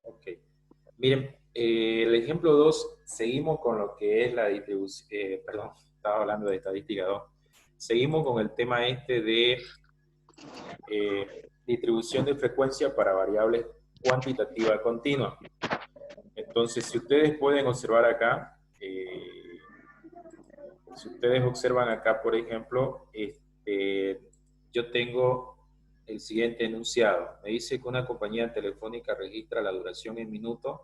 Ok. Miren, el ejemplo 2 seguimos con lo que es la distribución, perdón, estaba hablando de estadística 2. Seguimos con el tema este de distribución de frecuencia para variables cuantitativa continua. Entonces, si ustedes pueden observar acá, si ustedes observan acá, por ejemplo, yo tengo el siguiente enunciado. Me dice que una compañía telefónica registra la duración en minutos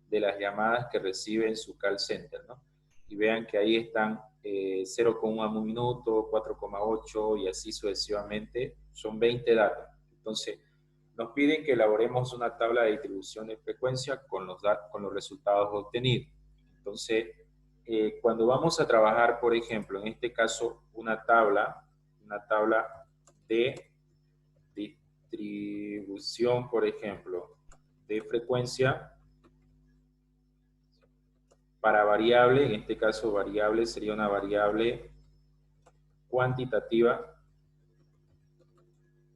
de las llamadas que recibe en su call center, ¿no? Y vean que ahí están 0,1 minuto, 4,8 y así sucesivamente. Son 20 datos. Entonces, nos piden que elaboremos una tabla de distribución de frecuencia con los resultados obtenidos. Entonces, cuando vamos a trabajar, por ejemplo, en este caso, una tabla de distribución, por ejemplo, de frecuencia para variable, en este caso variable sería una variable cuantitativa,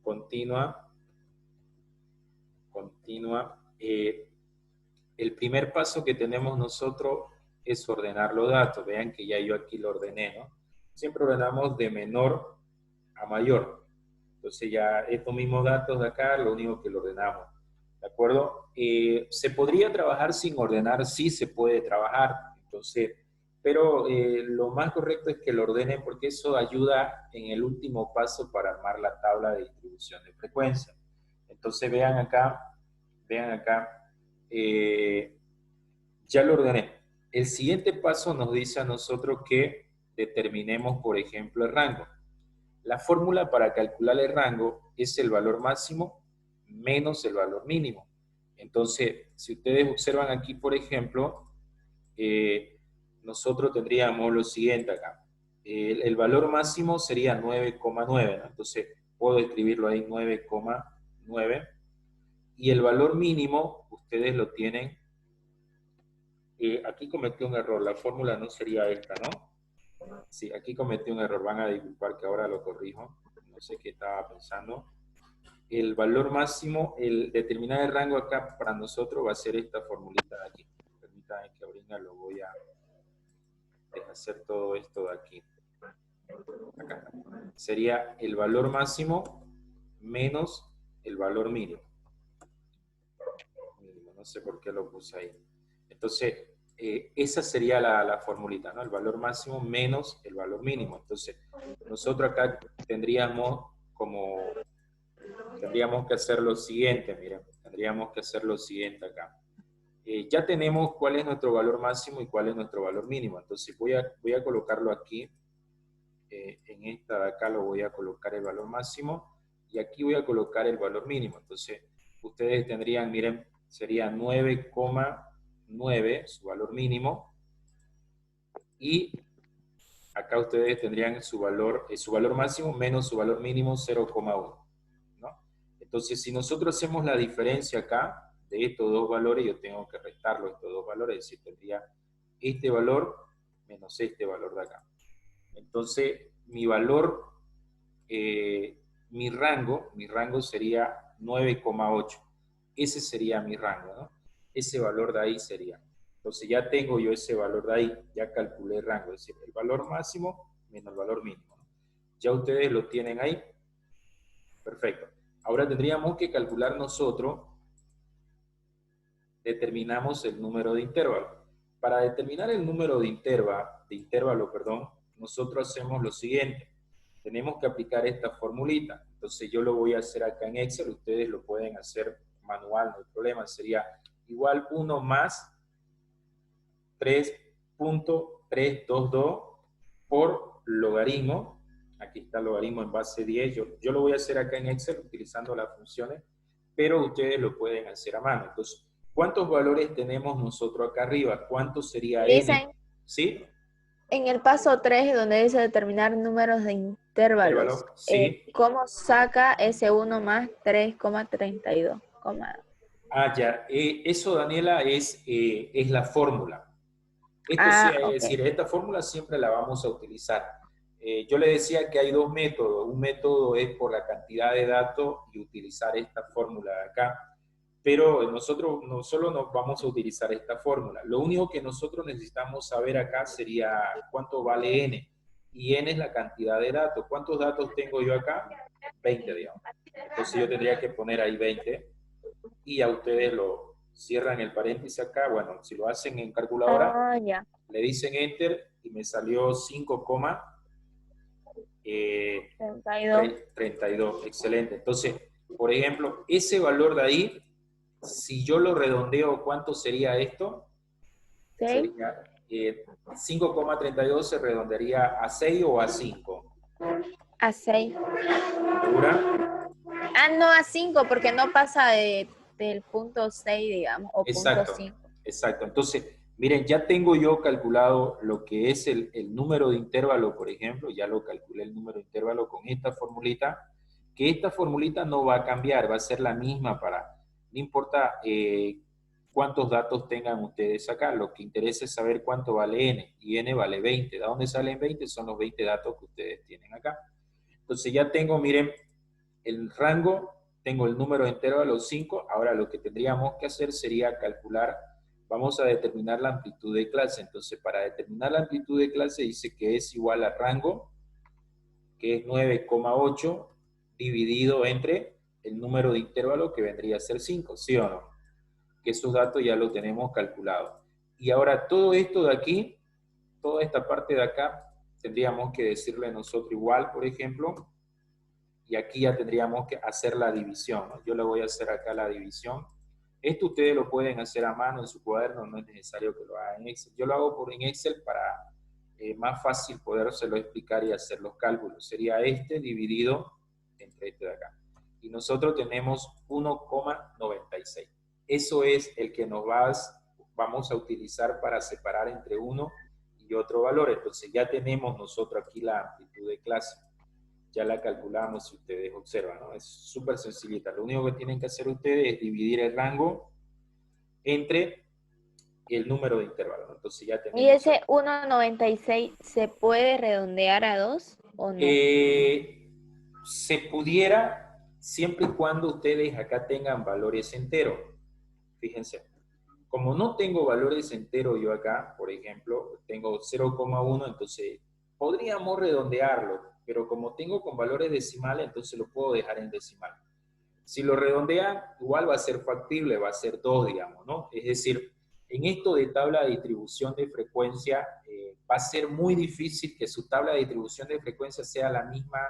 continua. El primer paso que tenemos nosotros es ordenar los datos. Vean que ya yo aquí lo ordené, ¿no? Siempre ordenamos de menor a mayor. Entonces ya estos mismos datos de acá, lo único que lo ordenamos. ¿De acuerdo? ¿Se podría trabajar sin ordenar? Sí, se puede trabajar. Entonces, pero lo más correcto es que lo ordenen porque eso ayuda en el último paso para armar la tabla de distribución de frecuencia. Entonces vean acá, eh, ya lo ordené. El siguiente paso nos dice a nosotros que determinemos, por ejemplo, el rango. La fórmula para calcular el rango es el valor máximo menos el valor mínimo. Entonces, si ustedes observan aquí, por ejemplo, nosotros tendríamos lo siguiente acá. El valor máximo sería 9,9, ¿no? Entonces, puedo escribirlo ahí 9,9. Y el valor mínimo, ustedes lo tienen. Aquí cometí un error. La fórmula no sería esta, ¿no? Sí, aquí cometí un error. Van a disculpar que ahora lo corrijo. No sé qué estaba pensando. El valor máximo, el determinar el rango acá para nosotros va a ser esta formulita de aquí. Permítanme que ahorita lo voy a hacer todo esto de aquí. Acá está. Sería el valor máximo menos el valor mínimo. No sé por qué lo puse ahí. Entonces, esa sería la formulita, ¿no? El valor máximo menos el valor mínimo. Entonces, nosotros acá tendríamos que hacer lo siguiente, miren, tendríamos que hacer lo siguiente acá. Ya tenemos cuál es nuestro valor máximo y cuál es nuestro valor mínimo. Entonces voy a colocarlo aquí. En esta de acá lo voy a colocar el valor máximo y aquí voy a colocar el valor mínimo. Entonces ustedes tendrían, miren, sería 9,9 su valor mínimo y acá ustedes tendrían su valor máximo menos su valor mínimo 0,1, ¿no? Entonces, si nosotros hacemos la diferencia acá de estos dos valores, yo tengo que restarlo estos dos valores, es decir, tendría este valor menos este valor de acá. Entonces, mi valor, mi rango sería 9,8. Ese sería mi rango, ¿no? Ese valor de ahí sería. Entonces ya tengo yo ese valor de ahí, ya calculé el rango, es decir, el valor máximo menos el valor mínimo, ¿no? Ya ustedes lo tienen ahí. Perfecto. Ahora tendríamos que calcular nosotros, determinamos el número de intervalo. Para determinar el número de intervalo, nosotros hacemos lo siguiente. Tenemos que aplicar esta formulita. Entonces yo lo voy a hacer acá en Excel, ustedes lo pueden hacer manual, no hay problema. Sería igual 1 más 3.322 por logaritmo. Aquí está el logaritmo en base 10. Yo lo voy a hacer acá en Excel utilizando las funciones, pero ustedes lo pueden hacer a mano. Entonces, ¿cuántos valores tenemos nosotros acá arriba? ¿Cuánto sería n? Dicen ¿Sí? en el paso 3 donde dice determinar números de intervalos, Intervalo. ¿Sí? ¿cómo saca ese 1 más 3,32? Ah, ya. Eso, Daniela, es la fórmula. Esto sí, Ah, es ok. decir, esta fórmula siempre la vamos a utilizar. Yo le decía que hay dos métodos. Un método es por la cantidad de datos y utilizar esta fórmula de acá. pero nosotros no solo nos vamos a utilizar esta fórmula. Lo único que nosotros necesitamos saber acá sería cuánto vale n. Y n es la cantidad de datos. ¿Cuántos datos tengo yo acá? 20, digamos. Entonces yo tendría que poner ahí 20 y a ustedes lo cierran el paréntesis acá. Bueno, si lo hacen en calculadora, Ya. le dicen enter y me salió 32. 5,32. Excelente. Entonces, por ejemplo, ese valor de ahí, si yo lo redondeo, ¿cuánto sería esto? 6 Sería 5,32 se redondearía a 6 o a 5. a 6. ¿Segura? Ah, no a 5 porque no pasa del punto 6, digamos, o punto Exacto, 5. exacto. Entonces, miren, ya tengo yo calculado lo que es el número de intervalo, por ejemplo, ya lo calculé el número de intervalo con esta formulita, que esta formulita no va a cambiar, va a ser la misma no importa cuántos datos tengan ustedes acá, lo que interesa es saber cuánto vale n, y n vale 20. ¿De dónde salen 20? Son los 20 datos que ustedes tienen acá. Entonces ya tengo, miren, el rango, tengo el número de intervalo 5, ahora lo que tendríamos que hacer sería calcular, vamos a determinar la amplitud de clase. Entonces, para determinar la amplitud de clase dice que es igual a rango, que es 9,8, dividido entre el número de intervalo, que vendría a ser 5, ¿sí o no? Que esos datos ya lo tenemos calculado. Y ahora todo esto de aquí, toda esta parte de acá, tendríamos que decirle nosotros igual, por ejemplo, y aquí ya tendríamos que hacer la división, ¿no? Yo le voy a hacer acá la división. Esto ustedes lo pueden hacer a mano en su cuaderno, no es necesario que lo hagan en Excel. Yo lo hago en Excel para más fácil podérselo explicar y hacer los cálculos. Sería este dividido entre este de acá. Y nosotros tenemos 1,96. Eso es el que vamos a utilizar para separar entre uno y otro valor. Entonces ya tenemos nosotros aquí la amplitud de clase. Ya la calculamos si ustedes observan, ¿no? Es súper sencillita. Lo único que tienen que hacer ustedes es dividir el rango entre el número de intervalos, ¿no? Entonces ya tenemos... ¿Y ese 1,96 se puede redondear a 2 o no? Se pudiera siempre y cuando ustedes acá tengan valores enteros. Fíjense, como no tengo valores enteros yo acá, por ejemplo, tengo 0,1, entonces podríamos redondearlo, pero como tengo con valores decimales, entonces lo puedo dejar en decimal. Si lo redondean, igual va a ser factible, va a ser 2, digamos, ¿no? Es decir, en esto de tabla de distribución de frecuencia, va a ser muy difícil que su tabla de distribución de frecuencia sea la misma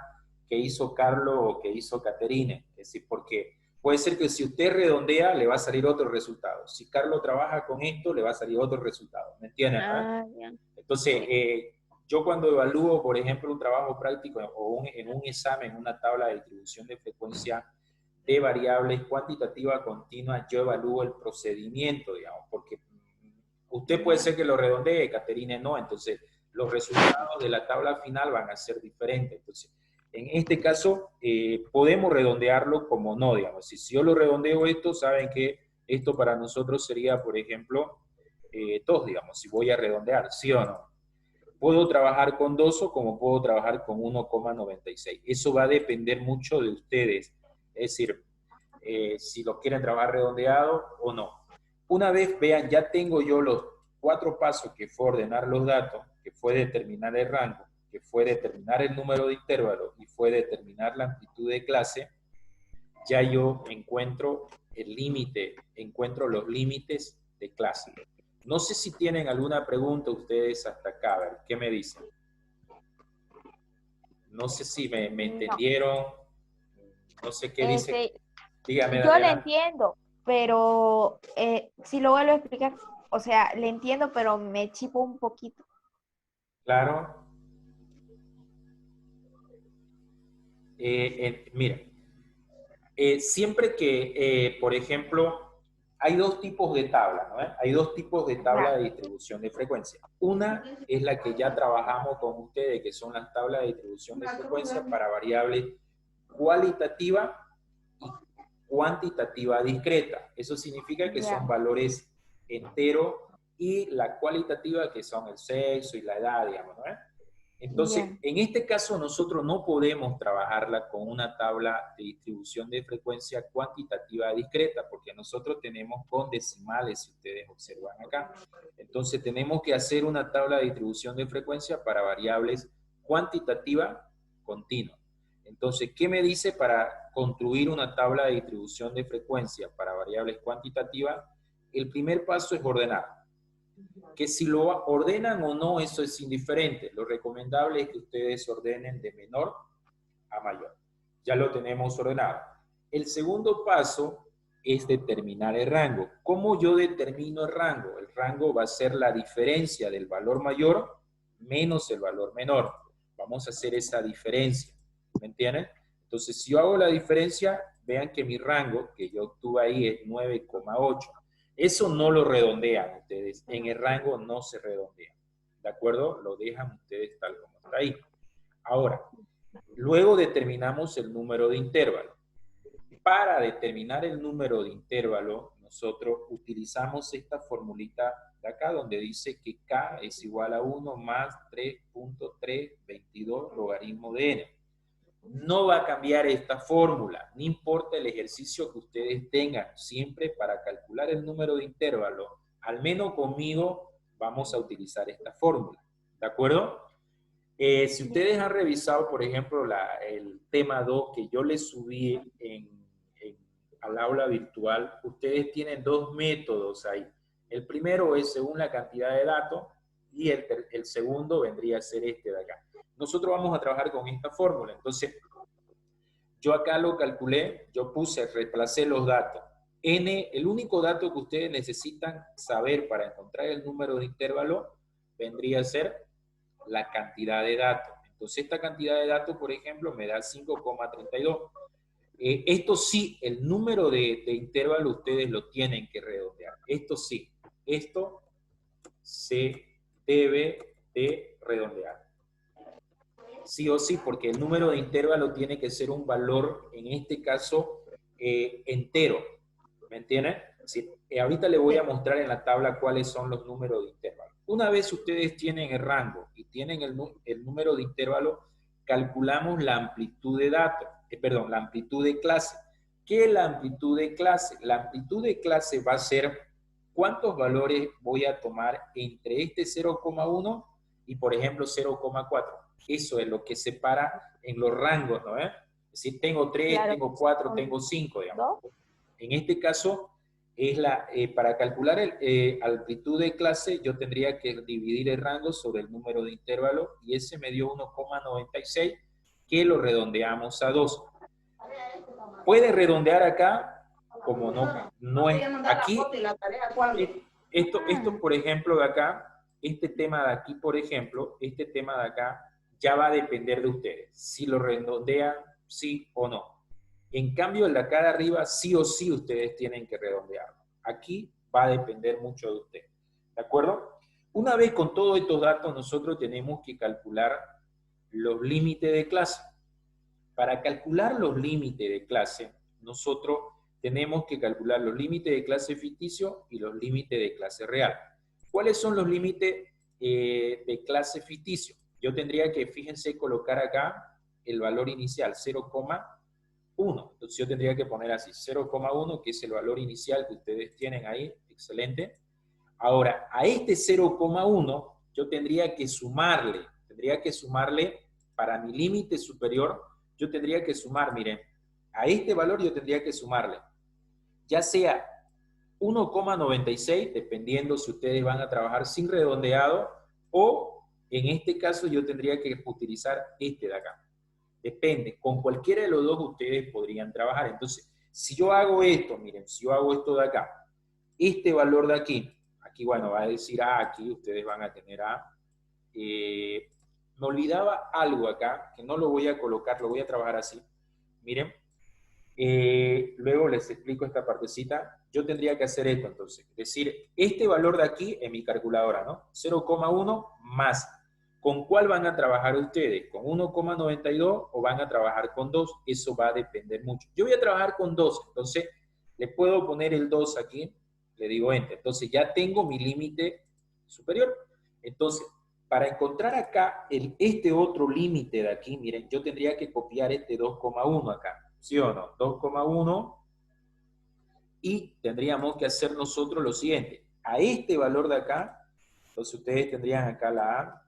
que hizo Carlos o que hizo Caterine. Es decir, porque puede ser que si usted redondea, le va a salir otro resultado. Si Carlos trabaja con esto, le va a salir otro resultado. ¿Me entienden? Ah, ya. Entonces, yo cuando evalúo, por ejemplo, un trabajo práctico o en un examen, una tabla de distribución de frecuencia de variables cuantitativa continua, yo evalúo el procedimiento, digamos, porque usted puede ser que lo redondee, Caterine no, entonces los resultados de la tabla final van a ser diferentes. Entonces, en este caso, podemos redondearlo como no, digamos. Si yo lo redondeo esto, saben que esto para nosotros sería, por ejemplo, 2, digamos, si voy a redondear, ¿sí o no? Puedo trabajar con 2 o como puedo trabajar con 1,96. Eso va a depender mucho de ustedes. Es decir, si lo quieren trabajar redondeado o no. Una vez vean, ya tengo yo los 4 pasos que fue ordenar los datos, que fue determinar el rango, que fue determinar el número de intervalos y fue determinar la amplitud de clase, ya yo encuentro el límite, encuentro los límites de clase. No sé si tienen alguna pregunta ustedes hasta acá, a ver, ¿qué me dicen? No sé si me entendieron, no sé qué dice. Dígame, Yo le Daniela. entiendo, pero si lo vuelvo a explicar, o sea, le entiendo, pero me chipo un poquito. Claro. Mira, siempre que, por ejemplo, hay dos tipos de tabla, ¿no? Hay dos tipos de tabla de distribución de frecuencia. Una es la que ya trabajamos con ustedes, que son las tablas de distribución de frecuencia para variables cualitativa y cuantitativa discreta. Eso significa que son valores enteros y la cualitativa que son el sexo y la edad, digamos, ¿no? Entonces, Ya. en este caso nosotros no podemos trabajarla con una tabla de distribución de frecuencia cuantitativa discreta, porque nosotros tenemos con decimales, si ustedes observan acá. Entonces, tenemos que hacer una tabla de distribución de frecuencia para variables cuantitativa continua. Entonces, ¿qué me dice para construir una tabla de distribución de frecuencia para variables cuantitativas? El primer paso es ordenar. Que si lo ordenan o no, eso es indiferente. Lo recomendable es que ustedes ordenen de menor a mayor. Ya lo tenemos ordenado. El segundo paso es determinar el rango. ¿Cómo yo determino el rango? El rango va a ser la diferencia del valor mayor menos el valor menor. Vamos a hacer esa diferencia. ¿Me entienden? Entonces, si yo hago la diferencia, vean que mi rango que yo obtuve ahí es 9,8. Eso no lo redondean ustedes. En el rango no se redondea. ¿De acuerdo? Lo dejan ustedes tal como está ahí. Ahora, luego determinamos el número de intervalo. Para determinar el número de intervalo, nosotros utilizamos esta formulita de acá donde dice que K es igual a 1 más 3.322 logaritmo de N. No va a cambiar esta fórmula, no importa el ejercicio que ustedes tengan, siempre para calcular el número de intervalo, al menos conmigo vamos a utilizar esta fórmula, ¿de acuerdo? Si ustedes han revisado, por ejemplo, el tema 2 que yo les subí al aula virtual, ustedes tienen dos métodos ahí. El primero es según la cantidad de datos y el segundo vendría a ser este de acá. Nosotros vamos a trabajar con esta fórmula. Entonces, yo acá lo calculé, yo reemplacé los datos. N, el único dato que ustedes necesitan saber para encontrar el número de intervalo vendría a ser la cantidad de datos. Entonces, esta cantidad de datos, por ejemplo, me da 5,32. Esto sí, el número de intervalo ustedes lo tienen que redondear. Esto sí, esto se debe de redondear. Sí o sí, porque el número de intervalo tiene que ser un valor, en este caso, entero. ¿Me entienden? Sí, ahorita le voy a mostrar en la tabla cuáles son los números de intervalo. Una vez ustedes tienen el rango y tienen el número de intervalo, calculamos la amplitud de datos, perdón, la amplitud de clase. ¿Qué es la amplitud de clase? La amplitud de clase va a ser cuántos valores voy a tomar entre este 0,1 y, por ejemplo, 0,4. Eso es lo que separa en los rangos, ¿no? Si tengo 3, claro, tengo 4, tengo 5, digamos. En este caso, para calcular amplitud de clase, yo tendría que dividir el rango sobre el número de intervalo y ese me dio 1,96, que lo redondeamos a 2. Puede redondear acá, como no es aquí. Esto, por ejemplo, de acá, este tema de aquí, por ejemplo, este tema de acá, ya va a depender de ustedes, si lo redondean sí o no. En cambio, el de acá de arriba, sí o sí ustedes tienen que redondearlo. Aquí va a depender mucho de ustedes. ¿De acuerdo? Una vez con todos estos datos, nosotros tenemos que calcular los límites de clase. Para calcular los límites de clase, nosotros tenemos que calcular los límites de clase ficticio y los límites de clase real. ¿Cuáles son los límites de clase ficticio? Yo tendría que, fíjense, colocar acá el valor inicial, 0,1. Entonces yo tendría que poner así, 0,1, que es el valor inicial que ustedes tienen ahí. Excelente. Ahora, a este 0,1 yo tendría que sumarle para mi límite superior, yo tendría que sumar, miren, a este valor yo tendría que sumarle, ya sea 1,96, dependiendo si ustedes van a trabajar sin redondeado, o en este caso yo tendría que utilizar este de acá. Depende, con cualquiera de los dos ustedes podrían trabajar. Entonces, si yo hago esto, miren, si yo hago esto de acá, este valor de aquí, bueno, va a decir A, aquí ustedes van a tener A. Me olvidaba algo acá, que no lo voy a colocar, lo voy a trabajar así. Miren, luego les explico esta partecita. Yo tendría que hacer esto, entonces. Es decir, este valor de aquí en mi calculadora, ¿no? 0,1 más. ¿Con cuál van a trabajar ustedes? ¿Con 1,92 o van a trabajar con 2? Eso va a depender mucho. Yo voy a trabajar con 2, entonces le puedo poner el 2 aquí, le digo Enter. Entonces ya tengo mi límite superior. Entonces, para encontrar acá este otro límite de aquí, miren, yo tendría que copiar este 2,1 acá, ¿sí o no? 2,1 y tendríamos que hacer nosotros lo siguiente. A este valor de acá, entonces ustedes tendrían acá la A,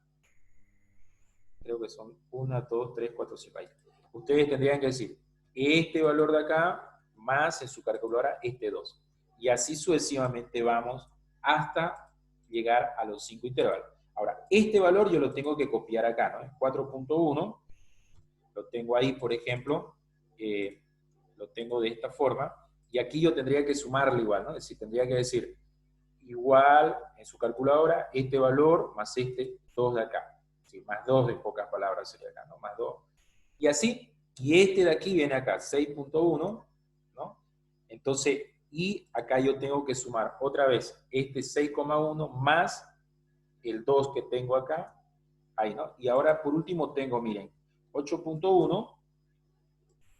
creo que son 1, 2, 3, 4, 5, ahí. Ustedes tendrían que decir, este valor de acá, más en su calculadora, este 2. Y así sucesivamente vamos hasta llegar a los 5 intervalos. Ahora, este valor yo lo tengo que copiar acá, ¿no? Es 4.1, lo tengo ahí, por ejemplo, lo tengo de esta forma, y aquí yo tendría que sumarle igual, ¿no? Es decir, tendría que decir igual en su calculadora este valor más este 2 de acá. Sí, más 2 en pocas palabras sería acá, ¿no? Más 2. Y así, y este de aquí viene acá, 6.1, ¿no? Entonces, y acá yo tengo que sumar otra vez este 6,1 más el 2 que tengo acá, ahí, ¿no? Y ahora por último tengo, miren, 8.1,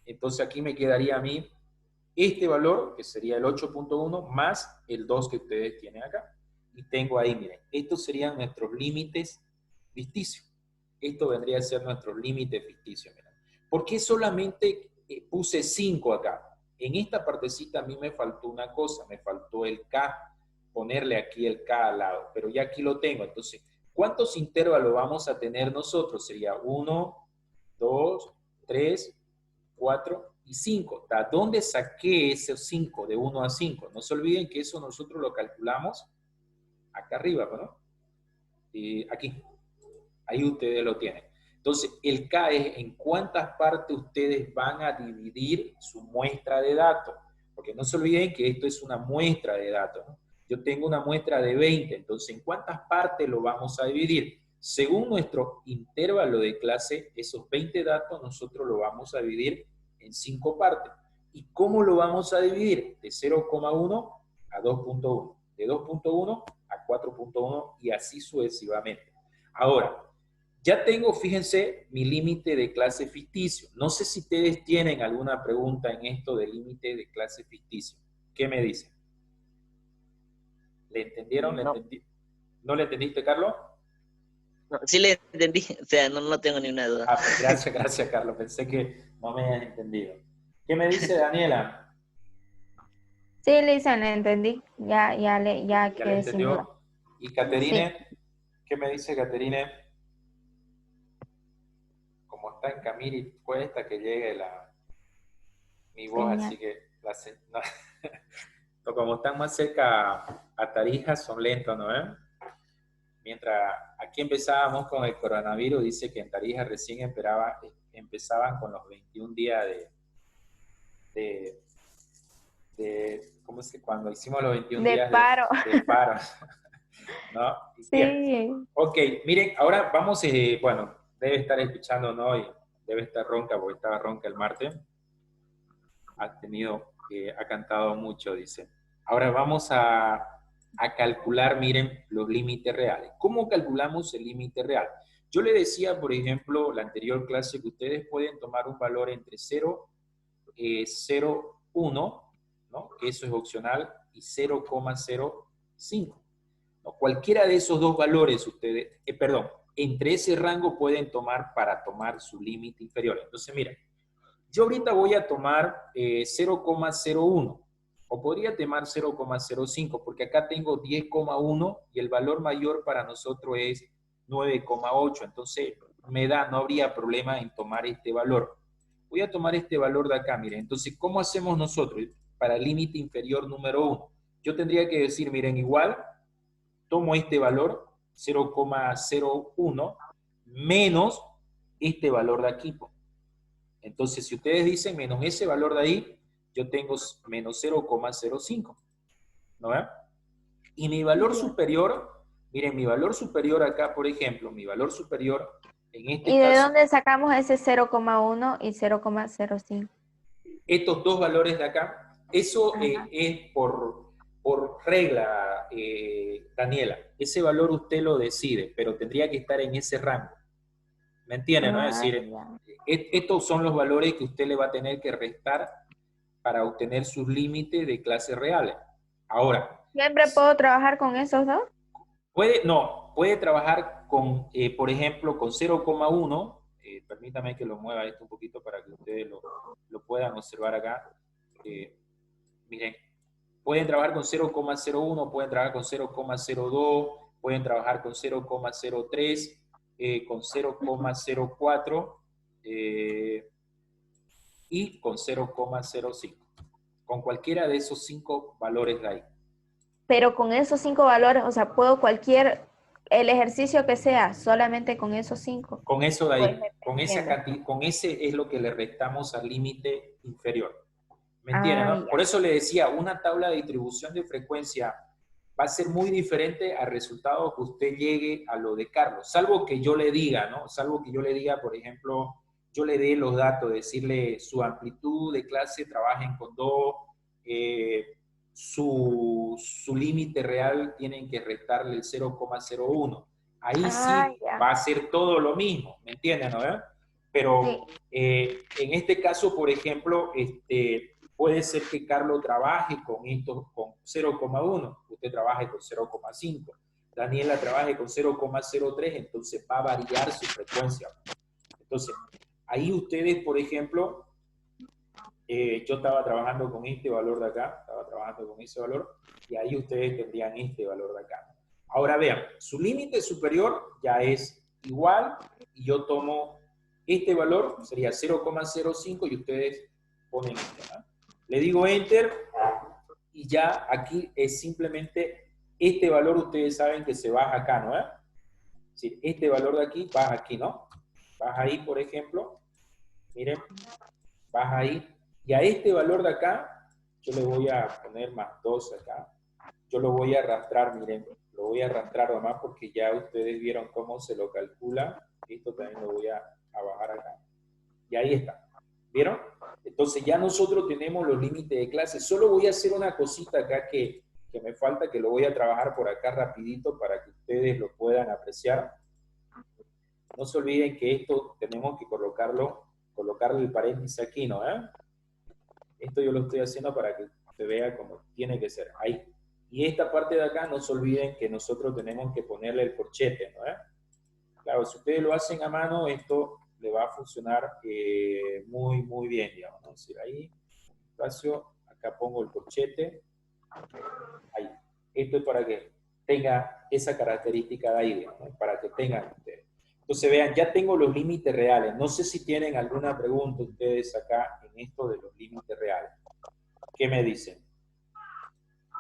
entonces aquí me quedaría a mí este valor, que sería el 8.1, más el 2 que ustedes tienen acá. Y tengo ahí, miren, estos serían nuestros límites ficticios. Esto vendría a ser nuestros límites ficticios. Miren. ¿Por qué solamente puse 5 acá? En esta partecita a mí me faltó una cosa, me faltó el K, ponerle aquí el K al lado, pero ya aquí lo tengo. Entonces, ¿cuántos intervalos vamos a tener nosotros? Sería 1, 2, 3, 4 y 5. ¿De dónde saqué esos 5? De 1 a 5. No se olviden que eso nosotros lo calculamos acá arriba, ¿no? Aquí. Ahí ustedes lo tienen. Entonces, el K es en cuántas partes ustedes van a dividir su muestra de datos. Porque no se olviden que esto es una muestra de datos, ¿no? Yo tengo una muestra de 20, entonces, ¿en cuántas partes lo vamos a dividir? Según nuestro intervalo de clase, esos 20 datos nosotros lo vamos a dividir en 5 partes. ¿Y cómo lo vamos a dividir? De 0,1 a 2.1, de 2.1 a 4.1 y así sucesivamente. Ahora, ya tengo, fíjense, mi límite de clase ficticio. No sé si ustedes tienen alguna pregunta en esto del límite de clase ficticio. ¿Qué me dicen? ¿Le entendieron? No, ¿No le entendiste, Carlos? no, sí le entendí, o sea, no tengo ni una duda. Ah, gracias, Carlos. Pensé que no me habías entendido. ¿Qué me dice Daniela? Sí, Lisa, le entendí. Ya ¿Ya le quedé sin duda. entendió? ¿Y Sí. Caterine? ¿Qué me dice Caterine? Como está en Camiri, cuesta que llegue mi voz, Señal. así que no. Como están más cerca a Tarija, son lentos, ¿no? Mientras aquí empezábamos con el coronavirus, dice que en Tarija recién empezaban con los 21 días ¿cómo es que cuando hicimos los 21 De días paro. de paro? ¿No? Bien. Sí. Ok, miren, ahora vamos, bueno, debe estar escuchando, ¿no? Y debe estar ronca, porque estaba ronca el martes. Ha cantado mucho, dice. Ahora vamos a calcular, miren, los límites reales. ¿Cómo calculamos el límite real? Yo le decía, por ejemplo, la anterior clase, que ustedes pueden tomar un valor entre 0, 0,1, ¿no? Que eso es opcional, y 0,05. ¿No? Cualquiera de esos dos valores, ustedes, perdón, entre ese rango pueden tomar para tomar su límite inferior. Entonces, miren, yo ahorita voy a tomar 0,01 o podría tomar 0,05 porque acá tengo 10,1 y el valor mayor para nosotros es 9,8. Entonces no habría problema en tomar este valor. Voy a tomar este valor de acá, miren. Entonces, ¿cómo hacemos nosotros para el límite inferior número 1? Yo tendría que decir, miren, igual, tomo este valor, 0,01, menos este valor de aquí. Entonces, si ustedes dicen menos ese valor de ahí, yo tengo menos 0,05, ¿no ven? Y mi valor superior, miren, mi valor superior acá, por ejemplo, mi valor superior en este ¿Y de caso, dónde sacamos ese 0,1 y 0,05? estos dos valores de acá, eso Ajá. es por regla, Daniela. Ese valor usted lo decide, pero tendría que estar en ese rango. ¿Me entienden? ¿No? Es Ah, decir, ya. estos son los valores que usted le va a tener que restar para obtener sus límites de clases reales. Ahora, ¿Siempre puedo trabajar con esos dos? puede trabajar con, por ejemplo, con 0,1. Permítame que lo mueva esto un poquito para que ustedes lo puedan observar acá. Miren, pueden trabajar con 0,01, pueden trabajar con 0,02, pueden trabajar con 0,03, con 0,04 y con 0,05. Con cualquiera de esos 5 valores de ahí. Pero con esos 5 valores, o sea, puedo el ejercicio que sea, solamente con esos 5. Con eso de Pues ahí, con ese es lo que le restamos al límite inferior. ¿Me entienden? ¿No? Por eso le decía, una tabla de distribución de frecuencia va a ser muy diferente al resultado que usted llegue a lo de Carlos, salvo que yo le diga, ¿no? Salvo que yo le diga, por ejemplo, yo le dé los datos, decirle su amplitud de clase, trabajen con 2, su límite real tienen que restarle el 0,01. Ahí sí va a ser todo lo mismo, ¿me entienden? ¿No? Pero sí. En este caso, por ejemplo, puede ser que Carlos trabaje con 0,1, usted trabaje con 0,5, Daniela trabaje con 0,03, entonces va a variar su frecuencia. Entonces, ahí ustedes, por ejemplo, yo estaba trabajando con este valor de acá, estaba trabajando con ese valor, y ahí ustedes tendrían este valor de acá. Ahora vean, su límite superior ya es igual, y yo tomo este valor, sería 0,05, y ustedes ponen Enter, ¿no? Le digo Enter, y ya aquí es simplemente este valor, ustedes saben que se baja acá, ¿no? Es decir, este valor de aquí baja aquí, ¿no? Baja ahí, por ejemplo, miren, baja ahí, y a este valor de acá, yo le voy a poner más 2 acá. Yo lo voy a arrastrar, miren, lo voy a arrastrar nomás porque ya ustedes vieron cómo se lo calcula. Esto también lo voy a bajar acá. Y ahí está. ¿Vieron? Entonces ya nosotros tenemos los límites de clase. Solo voy a hacer una cosita acá que me falta, que lo voy a trabajar por acá rapidito para que ustedes lo puedan apreciar. No se olviden que esto tenemos que colocarle el paréntesis aquí, ¿no? Esto yo lo estoy haciendo para que se vea como tiene que ser, ahí. Y esta parte de acá, no se olviden que nosotros tenemos que ponerle el corchete, ¿no? Claro, si ustedes lo hacen a mano, esto le va a funcionar muy, muy bien, digamos, ¿no? Es decir, ahí, espacio, acá pongo el corchete, ahí. Esto es para que tenga esa característica de ahí, digamos, ¿no? Para que tengan ustedes. Entonces, vean, ya tengo los límites reales. No sé si tienen alguna pregunta ustedes acá en esto de los límites reales. ¿Qué me dicen?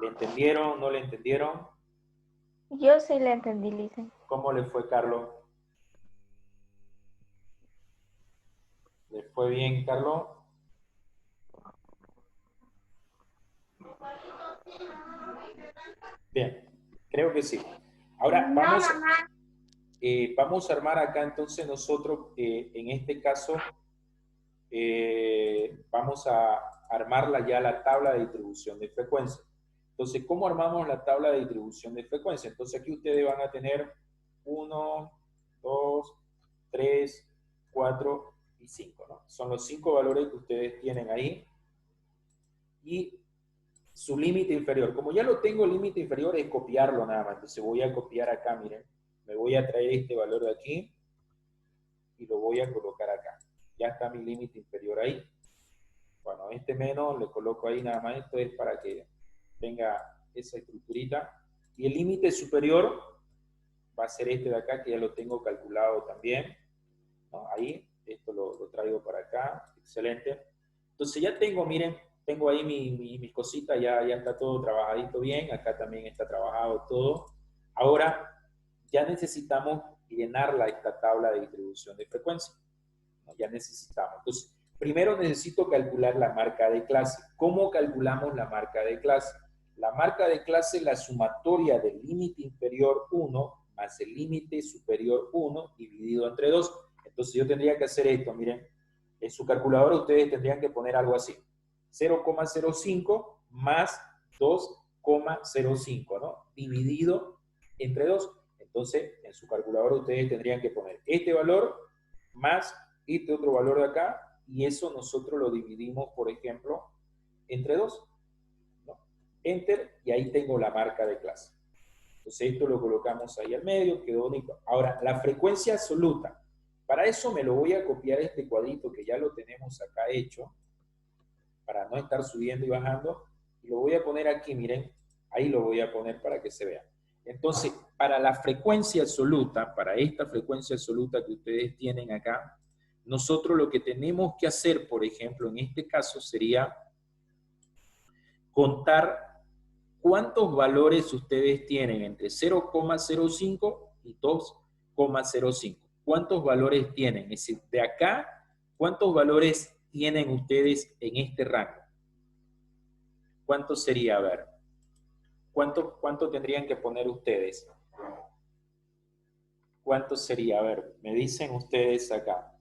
¿Le entendieron? ¿No le entendieron? Yo sí le entendí, Lisen. ¿Cómo le fue, Carlos? ¿Le fue bien, Carlos? Bien, creo que sí. Ahora vamos a armar acá entonces nosotros, en este caso, vamos a armarla ya la tabla de distribución de frecuencia. Entonces, ¿cómo armamos la tabla de distribución de frecuencia? Entonces aquí ustedes van a tener 1, 2, 3, 4 y 5, ¿no? Son los 5 valores que ustedes tienen ahí. Y su límite inferior. Como ya lo tengo, el límite inferior es copiarlo nada más. Entonces voy a copiar acá, miren. Me voy a traer este valor de aquí y lo voy a colocar acá. Ya está mi límite inferior ahí. Bueno, este menos le coloco ahí nada más. Esto es para que tenga esa estructurita. Y el límite superior va a ser este de acá, que ya lo tengo calculado también, ¿no? Ahí, esto lo traigo para acá, excelente. Entonces ya tengo, miren, tengo ahí mis cositas, ya está todo trabajadito bien, acá también está trabajado todo. Ahora ya necesitamos llenarla esta tabla de distribución de frecuencia, ¿no? Ya necesitamos. Entonces, primero necesito calcular la marca de clase. ¿Cómo calculamos la marca de clase? La marca de clase es la sumatoria del límite inferior 1 más el límite superior 1 dividido entre 2. Entonces yo tendría que hacer esto, miren, en su calculadora ustedes tendrían que poner algo así, 0,05 más 2,05, ¿no? Dividido entre 2. Entonces, en su calculadora ustedes tendrían que poner este valor más este otro valor de acá, y eso nosotros lo dividimos, por ejemplo, entre 2. ¿No? Enter, y ahí tengo la marca de clase. Entonces esto lo colocamos ahí al medio, quedó único. Ahora, la frecuencia absoluta. Para eso me lo voy a copiar este cuadrito que ya lo tenemos acá hecho, para no estar subiendo y bajando. Y lo voy a poner aquí, miren, ahí lo voy a poner para que se vea. Entonces, para la frecuencia absoluta, para esta frecuencia absoluta que ustedes tienen acá, nosotros lo que tenemos que hacer, por ejemplo, en este caso sería contar cuántos valores ustedes tienen entre 0,05 y 2,05. ¿Cuántos valores tienen? Es decir, de acá, ¿cuántos valores tienen ustedes en este rango? ¿Cuánto sería? A ver. ¿Cuánto tendrían que poner ustedes? ¿Cuánto sería? A ver, me dicen ustedes acá.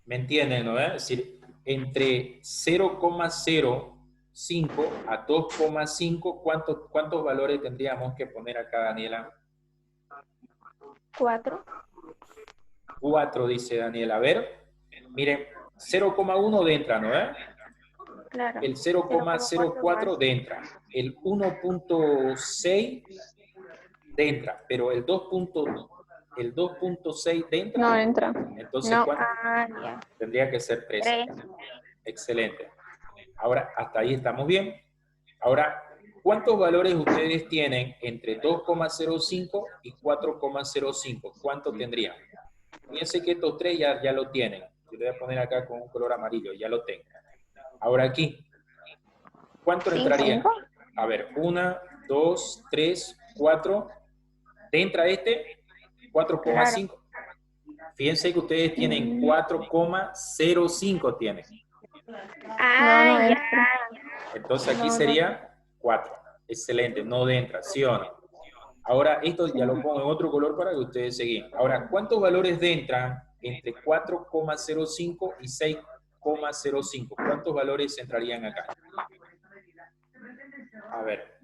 ¿Me entienden, no? Es decir, entre 0,05 a 2,5, ¿cuántos valores tendríamos que poner acá, Daniela? 4. 4, dice Daniela. A ver, miren, 0,1 de entra, ¿no? Claro. El 0,04 de entra. El 1,6 de entra, pero el 2,6 de entra. No entra. Entonces, No. ¿cuánto? Ya. Tendría que ser 3. 3. Excelente. Ahora, hasta ahí estamos bien. Ahora, ¿cuántos valores ustedes tienen entre 2,05 y 4,05? ¿Cuánto tendrían? Fíjense que estos tres ya lo tienen. Yo le voy a poner acá con un color amarillo, ya lo tengo. Ahora aquí, ¿cuánto entraría? A ver, 1, 2, 3, 4. ¿Te entra este? 4,5. Claro. Fíjense que ustedes tienen 4,05 tienen. Ah, ya. Entonces aquí sería 4. Excelente, no entra, ¿sí o no? Ahora esto ya lo pongo en otro color para que ustedes sigan. Ahora, ¿cuántos valores entran entre 4,05 y 6,05? ¿Cuántos valores entrarían acá? A ver,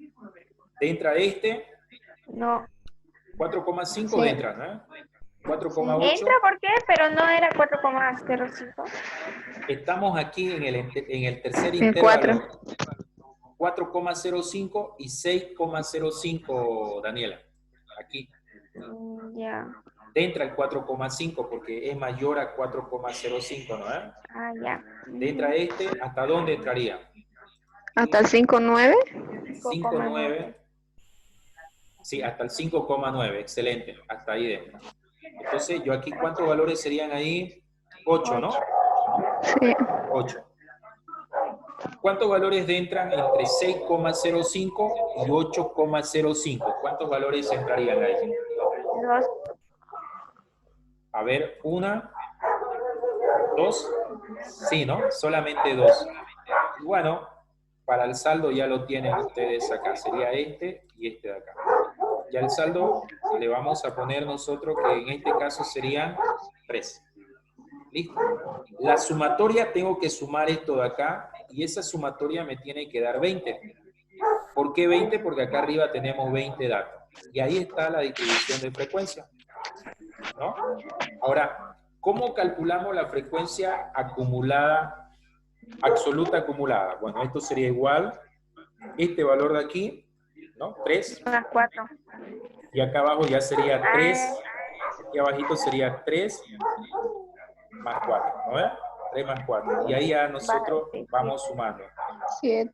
¿entra este? No. 4,5 Sí. entra, ¿no? 4,8. Entra, ¿por qué? Pero no era 4,05. Estamos aquí en el tercer En intervalo. 4. 4,05 y 6,05, Daniela. Aquí. Ya. Entra el 4,5 porque es mayor a 4,05, ¿no? Ah, ya. Entra este, ¿hasta dónde entraría? Hasta el 5,9. 5,9. Sí, hasta el 5,9. Excelente. Hasta ahí dentro. Entonces, yo aquí, ¿cuántos valores serían ahí? 8, ¿no? Sí. 8. ¿Cuántos valores entran entre 6,05 y 8,05? ¿Cuántos valores entrarían ahí? 2. A ver, 1, 2. Sí, ¿no? Solamente 2. Bueno, para el saldo ya lo tienen ustedes acá. Sería este y este de acá. Ya el saldo le vamos a poner nosotros que en este caso serían 3. ¿Listo? La sumatoria, tengo que sumar esto de acá y esa sumatoria me tiene que dar 20. ¿Por qué 20? Porque acá arriba tenemos 20 datos. Y ahí está la distribución de frecuencia, ¿no? Ahora, ¿cómo calculamos la frecuencia acumulada, absoluta acumulada? Bueno, esto sería igual, este valor de aquí, ¿no? 3. Más 4. Y acá abajo ya sería 3. Aquí abajito sería 3 más 4, ¿no ves? 3 más 4. Y ahí ya nosotros vamos sumando. 7.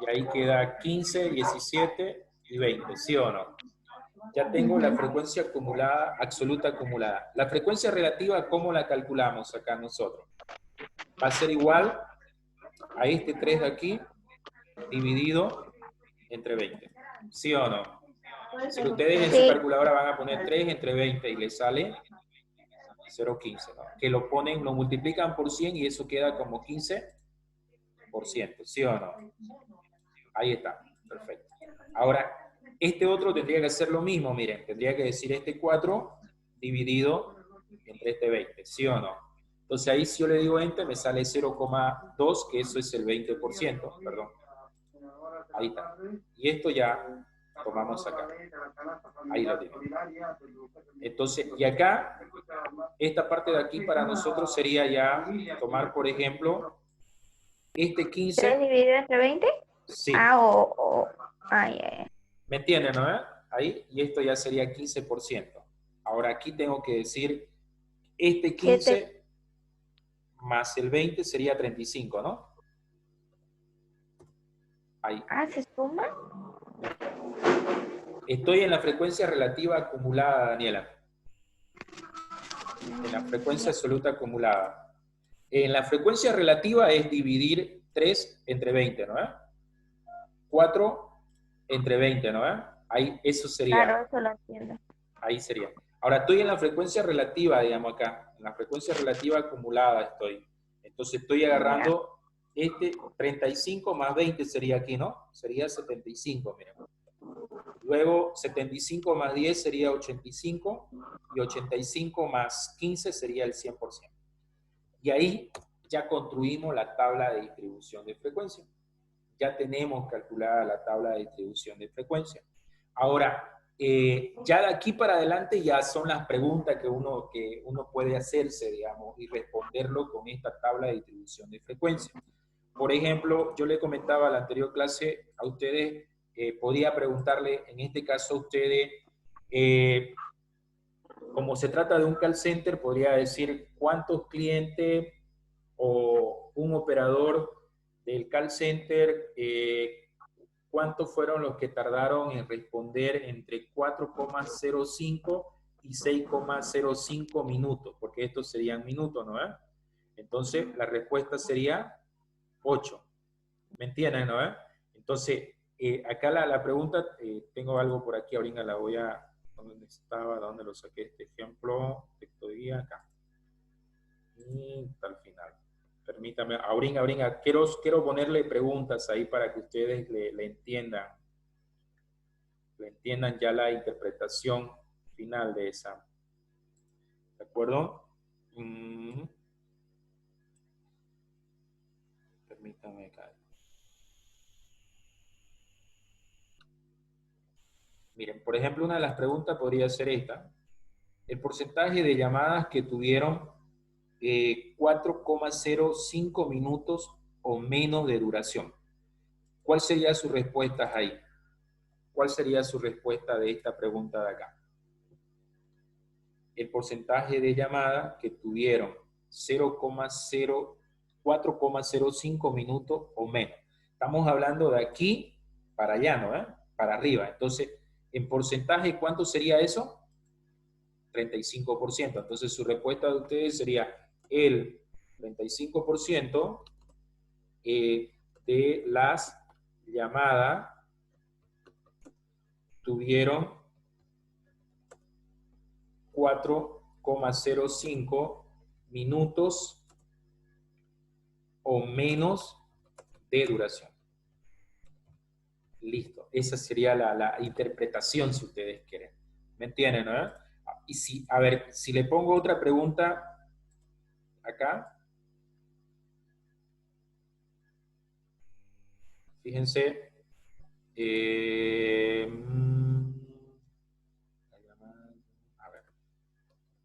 Y ahí queda 15, 17 y 20, ¿sí o no? Ya tengo la frecuencia acumulada, absoluta acumulada. La frecuencia relativa, ¿cómo la calculamos acá nosotros? Va a ser igual a este 3 de aquí, dividido entre 20. ¿Sí o no? Si ustedes en su calculadora van a poner 3 entre 20 y les sale 0,15, ¿no? Que lo ponen, lo multiplican por 100 y eso queda como 15%, ¿sí o no? Ahí está, perfecto. Ahora, este otro tendría que hacer lo mismo, miren, tendría que decir este 4 dividido entre este 20, ¿sí o no? Entonces ahí si yo le digo enter me sale 0,2, que eso es el 20%, perdón. Ahí está. Y esto ya tomamos acá. Ahí lo tenemos. Entonces, y acá, esta parte de aquí para nosotros sería ya tomar, por ejemplo, este 15. 3 dividido entre 20. Sí. Ay, ay. ¿Me entienden, no? Ahí, y esto ya sería 15%. Ahora aquí tengo que decir, este 15 más el 20 sería 35, ¿no? Ahí. ¿Se suma? Estoy en la frecuencia relativa acumulada, Daniela. En la frecuencia absoluta acumulada. En la frecuencia relativa es dividir 3 entre 20, ¿no? 4 entre 20, ¿no? Ahí, eso sería. Claro, eso lo entiendo. Ahí sería. Ahora estoy en la frecuencia relativa, digamos acá. En la frecuencia relativa acumulada estoy. Entonces estoy agarrando este 35 más 20 sería aquí, ¿no? Sería 75, miren. Luego 75 más 10 sería 85 y 85 más 15 sería el 100%. Y ahí ya construimos la tabla de distribución de frecuencia. Ya tenemos calculada la tabla de distribución de frecuencia. Ahora, ya de aquí para adelante ya son las preguntas que uno puede hacerse, digamos, y responderlo con esta tabla de distribución de frecuencia. Por ejemplo, yo le comentaba en la anterior clase a ustedes, podía preguntarle, en este caso a ustedes, como se trata de un call center, podría decir cuántos clientes o un operador del call center, cuántos fueron los que tardaron en responder entre 4,05 y 6,05 minutos, porque estos serían minutos, ¿no? Entonces, la respuesta sería 8. ¿Me entienden, no? Entonces, acá la pregunta, tengo algo por aquí, ahorita la voy a, ¿dónde estaba? ¿Dónde lo saqué este ejemplo? Texto guía, acá. Y hasta el final. Permítame, ahorita, quiero ponerle preguntas ahí para que ustedes le entiendan ya la interpretación final de esa. ¿De acuerdo? Permítame acá. Miren, por ejemplo, una de las preguntas podría ser esta. El porcentaje de llamadas que tuvieron 4,05 minutos o menos de duración. ¿Cuál sería su respuesta ahí? ¿Cuál sería su respuesta de esta pregunta de acá? El porcentaje de llamadas que tuvieron 4,05 minutos o menos. Estamos hablando de aquí para allá, ¿no? Para arriba. Entonces, en porcentaje, ¿cuánto sería eso? 35%. Entonces, su respuesta de ustedes sería el 35% de las llamadas tuvieron 4,05 minutos o menos de duración. Listo. Esa sería la interpretación, si ustedes quieren. ¿Me entienden, no? Y a ver, si le pongo otra pregunta acá. Fíjense. A ver.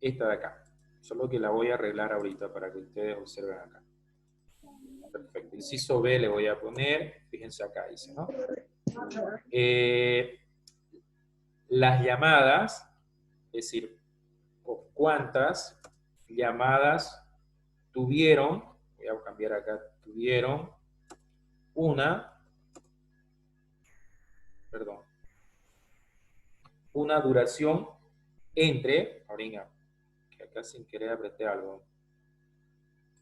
Esta de acá. Solo que la voy a arreglar ahorita para que ustedes observen acá. Perfecto. Inciso B le voy a poner. Fíjense acá, dice, ¿no? Las llamadas, es decir, ¿cuántas llamadas tuvieron? Voy a cambiar acá. Tuvieron una duración entre, ahorita, que acá sin querer apreté algo,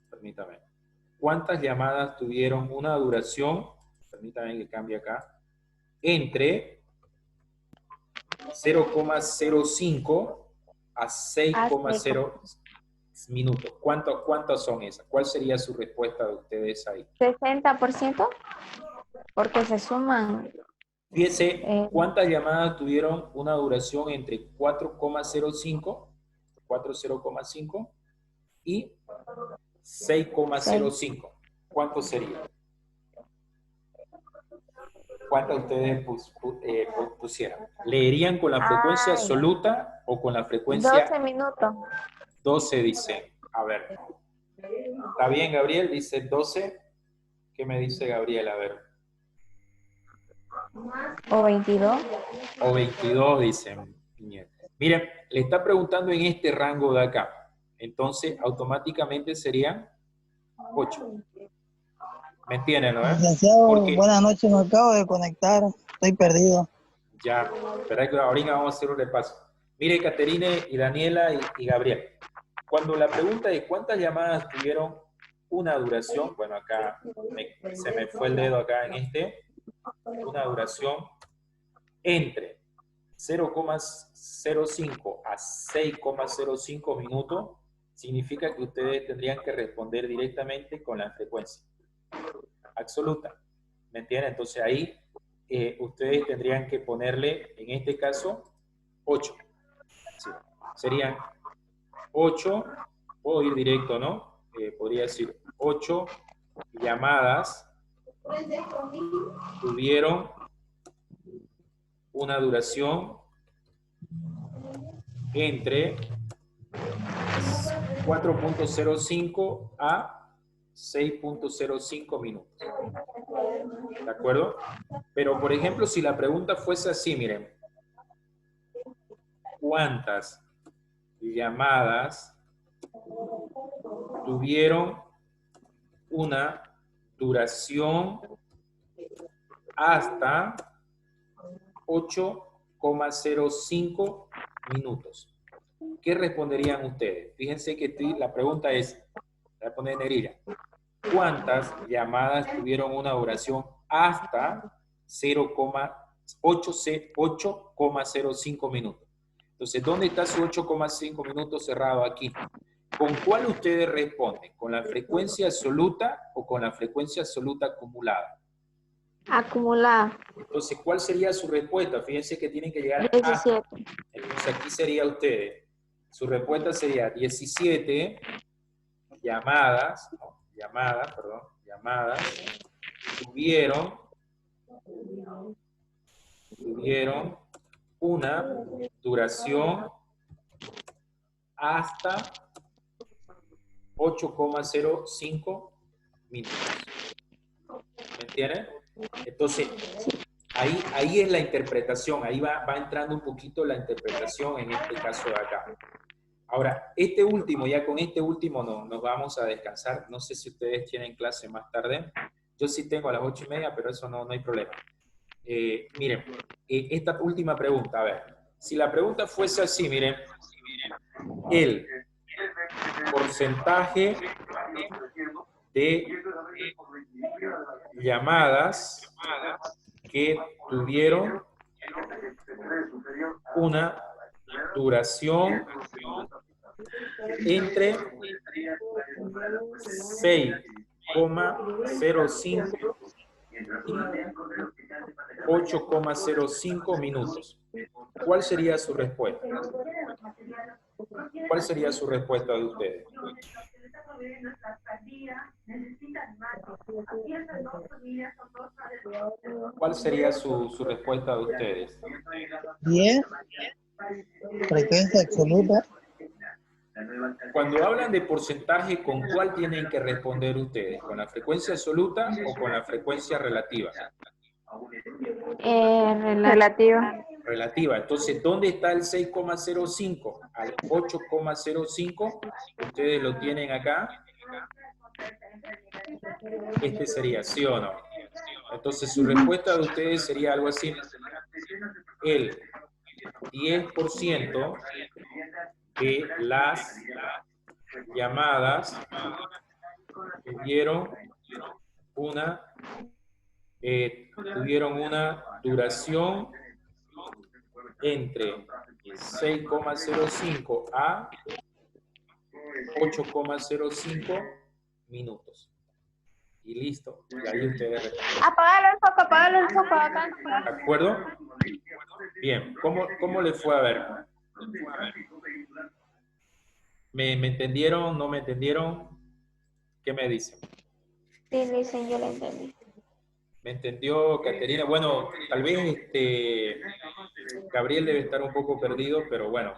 permítame, ¿cuántas llamadas tuvieron una duración, permítame que cambie acá, entre 0,05 a 6,0 minutos? ¿Cuántas son esas? ¿Cuál sería su respuesta de ustedes ahí? 60%, porque se suman. Fíjense, ¿cuántas llamadas tuvieron una duración entre 4,05 y 6,05? ¿Cuánto sería? ¿Cuántas ustedes pusieron? ¿Leerían con la frecuencia absoluta o con la frecuencia? 12 minutos. 12 dice. A ver. ¿Está bien, Gabriel? Dice 12. ¿Qué me dice Gabriel? A ver. O 22. O 22, dicen. Miren, le está preguntando en este rango de acá. Entonces, automáticamente serían 8. ¿Me entienden, no? Licenciado, Porque buenas noches, me acabo de conectar, estoy perdido. ya, espera que ahorita vamos a hacer un repaso. Mire, Caterine y Daniela y Gabriel. Cuando la pregunta es ¿cuántas llamadas tuvieron una duración? Bueno, acá se me fue el dedo acá en este. Una duración entre 0,05 a 6,05 minutos, significa que ustedes tendrían que responder directamente con la frecuencia absoluta. ¿Me entienden? Entonces ahí ustedes tendrían que ponerle, en este caso, 8. Sí. Serían 8, puedo ir directo, ¿no? Podría decir 8 llamadas tuvieron una duración entre 4.05 a 6.05 minutos. ¿De acuerdo? Pero, por ejemplo, si la pregunta fuese así, miren, ¿cuántas llamadas tuvieron una duración hasta 8,05 minutos? ¿Qué responderían ustedes? Fíjense que la pregunta es, voy a poner en negrilla, ¿cuántas llamadas tuvieron una duración hasta 8,05 minutos? Entonces, ¿dónde está su 8,5 minutos cerrado aquí? ¿Con cuál ustedes responden? ¿Con la frecuencia absoluta o con la frecuencia absoluta acumulada? Acumulada. Entonces, ¿cuál sería su respuesta? Fíjense que tienen que llegar a... 17. Entonces, aquí sería ustedes. Su respuesta sería 17 llamadas, ¿no? llamadas tuvieron una duración hasta 8,05 minutos. ¿Me entienden? Entonces, ahí es la interpretación, ahí va entrando un poquito la interpretación en este caso de acá. Ahora, este último, ya con este último nos vamos a descansar. No sé si ustedes tienen clase más tarde. Yo sí tengo a las 8:30, pero eso no hay problema. Miren, esta última pregunta, a ver. Si la pregunta fuese así, miren, el porcentaje de llamadas que tuvieron una duración entre 6,05 y 8,05 minutos. ¿Cuál sería su respuesta? ¿Cuál sería su respuesta de ustedes? ¿Cuál sería su respuesta de ustedes? 10, frecuencia absoluta. Cuando hablan de porcentaje, ¿con cuál tienen que responder ustedes? ¿Con la frecuencia absoluta o con la frecuencia relativa? Relativa. Relativa. Entonces, ¿dónde está el 6,05? Al 8,05, ustedes lo tienen acá. Este sería, ¿sí o no? Entonces, su respuesta de ustedes sería algo así. El 10% de las llamadas tuvieron una duración entre 6,05 a 8,05 minutos. Y listo. Y ahí ustedes responden. Apágalo el foco acá. ¿De acuerdo? Bien. ¿Cómo les fue a ver? ¿Me entendieron? ¿No me entendieron? ¿Qué me dicen? Sí, dicen, yo lo entendí. ¿Me entendió, Caterina? Bueno, tal vez Gabriel debe estar un poco perdido, pero bueno.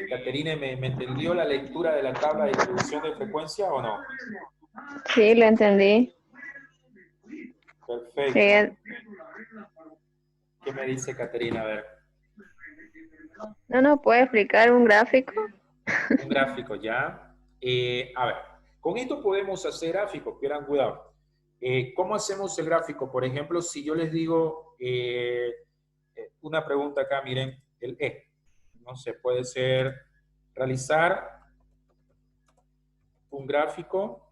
Caterina, ¿me entendió la lectura de la tabla de distribución de frecuencia o no? Sí, lo entendí. Perfecto. Sí, ¿Qué me dice Caterina? A ver, No, ¿puede explicar un gráfico? un gráfico ya. A ver, con esto podemos hacer gráficos, pierdan cuidado. ¿Cómo hacemos el gráfico? Por ejemplo, si yo les digo una pregunta acá, miren, el E. No sé, puede ser realizar un gráfico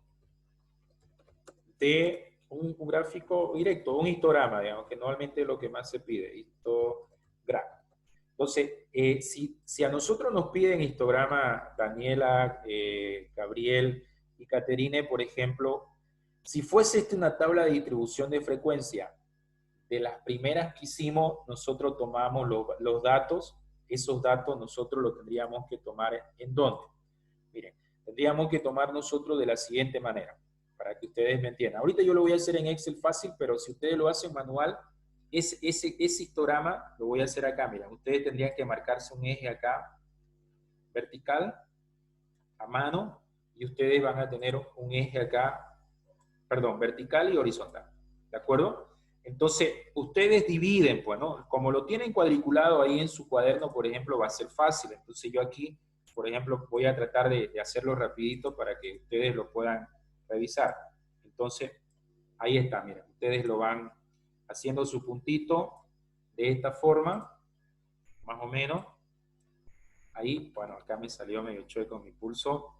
de un gráfico directo, un histograma, digamos, que normalmente es lo que más se pide, histograma. Entonces, si a nosotros nos piden histograma, Daniela, Gabriel y Caterine, por ejemplo, si fuese una tabla de distribución de frecuencia, de las primeras que hicimos, nosotros tomamos los datos, esos datos nosotros los tendríamos que tomar ¿en dónde? Miren, tendríamos que tomar nosotros de la siguiente manera, para que ustedes me entiendan. Ahorita yo lo voy a hacer en Excel fácil, pero si ustedes lo hacen manual, ese histograma lo voy a hacer acá. Miren, ustedes tendrían que marcarse un eje acá, vertical, a mano, y ustedes van a tener un eje acá, perdón, vertical y horizontal. ¿De acuerdo? Entonces, ustedes dividen, pues, ¿no? Como lo tienen cuadriculado ahí en su cuaderno, por ejemplo, va a ser fácil. Entonces, yo aquí, por ejemplo, voy a tratar de hacerlo rapidito para que ustedes lo puedan revisar. Entonces, ahí está, miren. Ustedes lo van haciendo su puntito de esta forma, más o menos. Ahí, bueno, acá me salió medio chueco mi pulso.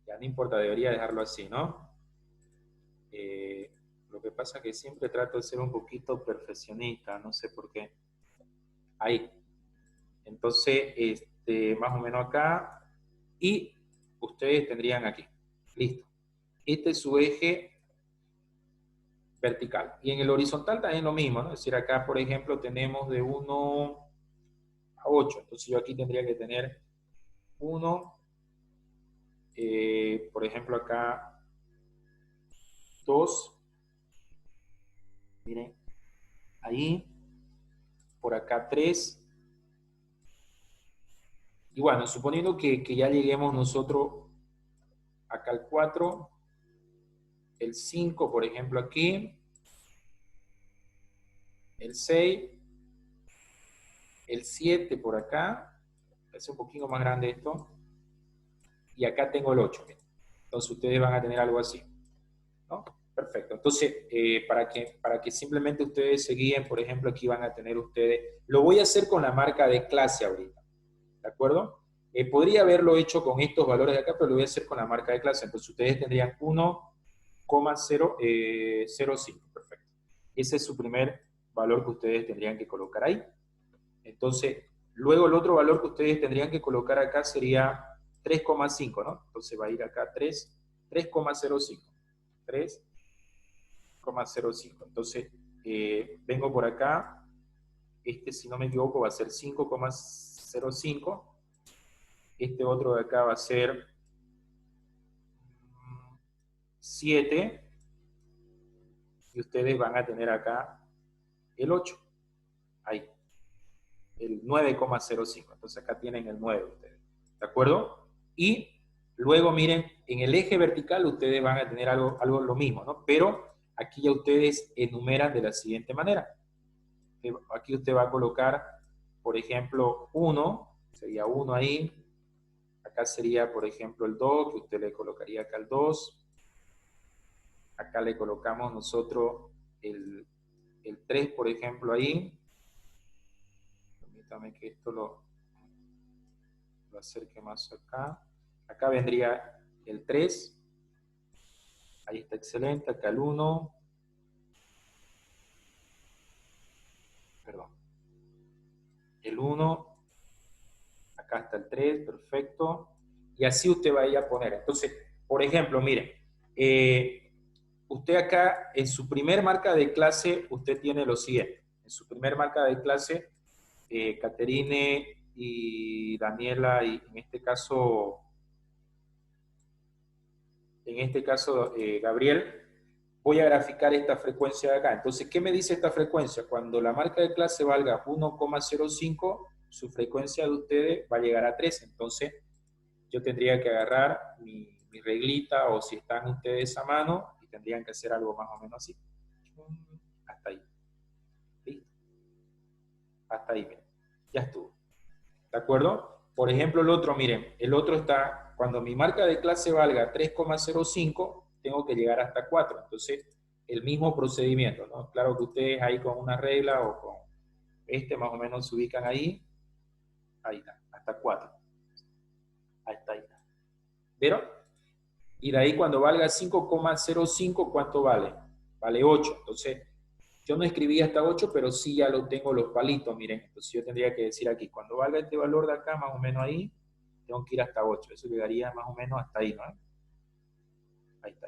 Ya no importa, debería dejarlo así, ¿no? Lo que pasa es que siempre trato de ser un poquito perfeccionista, no sé por qué. Ahí. Entonces, más o menos acá. Y ustedes tendrían aquí. Listo. Este es su eje vertical. Y en el horizontal también lo mismo, ¿no? Es decir, acá, por ejemplo, tenemos de 1 a 8. Entonces yo aquí tendría que tener 1, por ejemplo, acá 2. Miren, ahí. Por acá 3. Y bueno, suponiendo que ya lleguemos nosotros acá al 4, el 5, por ejemplo, aquí, el 6, el 7 por acá, es un poquito más grande esto, y acá tengo el 8. Entonces ustedes van a tener algo así, ¿no? Perfecto. Entonces, para que simplemente ustedes se guíen, por ejemplo, aquí van a tener ustedes, lo voy a hacer con la marca de clase ahorita, ¿de acuerdo? Podría haberlo hecho con estos valores de acá, pero lo voy a hacer con la marca de clase. Entonces ustedes tendrían 1,005. Perfecto. Ese es su primer valor que ustedes tendrían que colocar ahí. Entonces, luego el otro valor que ustedes tendrían que colocar acá sería 3,5, ¿no? Entonces va a ir acá 3,05. 3,05. Entonces, vengo por acá. Si no me equivoco, va a ser 5,05. Este otro de acá va a ser 7. Y ustedes van a tener acá el 8. Ahí. El 9,05. Entonces acá tienen el 9 ustedes. ¿De acuerdo? Y luego miren, en el eje vertical ustedes van a tener algo lo mismo, ¿no? Pero aquí ya ustedes enumeran de la siguiente manera. Aquí usted va a colocar, por ejemplo, 1. Sería 1 ahí. Acá sería, por ejemplo, el 2, que usted le colocaría acá el 2. Acá le colocamos nosotros el 3, por ejemplo, ahí. Permítame que esto lo acerque más acá. Acá vendría el 3. Ahí está excelente. Acá el 1. Perdón. El 1. Acá está el 3. Perfecto. Y así usted va a ir a poner. Entonces, por ejemplo, miren. Usted acá, en su primer marca de clase, usted tiene lo siguiente. En su primer marca de clase, Caterine y Daniela, y en este caso, Gabriel, voy a graficar esta frecuencia de acá. Entonces, ¿qué me dice esta frecuencia? Cuando la marca de clase valga 1,05, su frecuencia de ustedes va a llegar a 3. Entonces, yo tendría que agarrar mi reglita, o si están ustedes a mano, y tendrían que hacer algo más o menos así. Hasta ahí. ¿Listo? hasta ahí, miren. Ya estuvo. ¿De acuerdo? Por ejemplo, el otro, miren, el otro está, cuando mi marca de clase valga 3,05, tengo que llegar hasta 4. Entonces, el mismo procedimiento, ¿no? Claro que ustedes ahí con una regla o con más o menos se ubican ahí está, hasta 4. Ahí está. ¿Vieron? Y de ahí cuando valga 5,05, ¿cuánto vale? Vale 8. Entonces, yo no escribí hasta 8, pero sí ya lo tengo los palitos, miren. Entonces yo tendría que decir aquí, cuando valga este valor de acá, más o menos ahí, tengo que ir hasta 8. Eso llegaría más o menos hasta ahí, ¿no? Ahí está.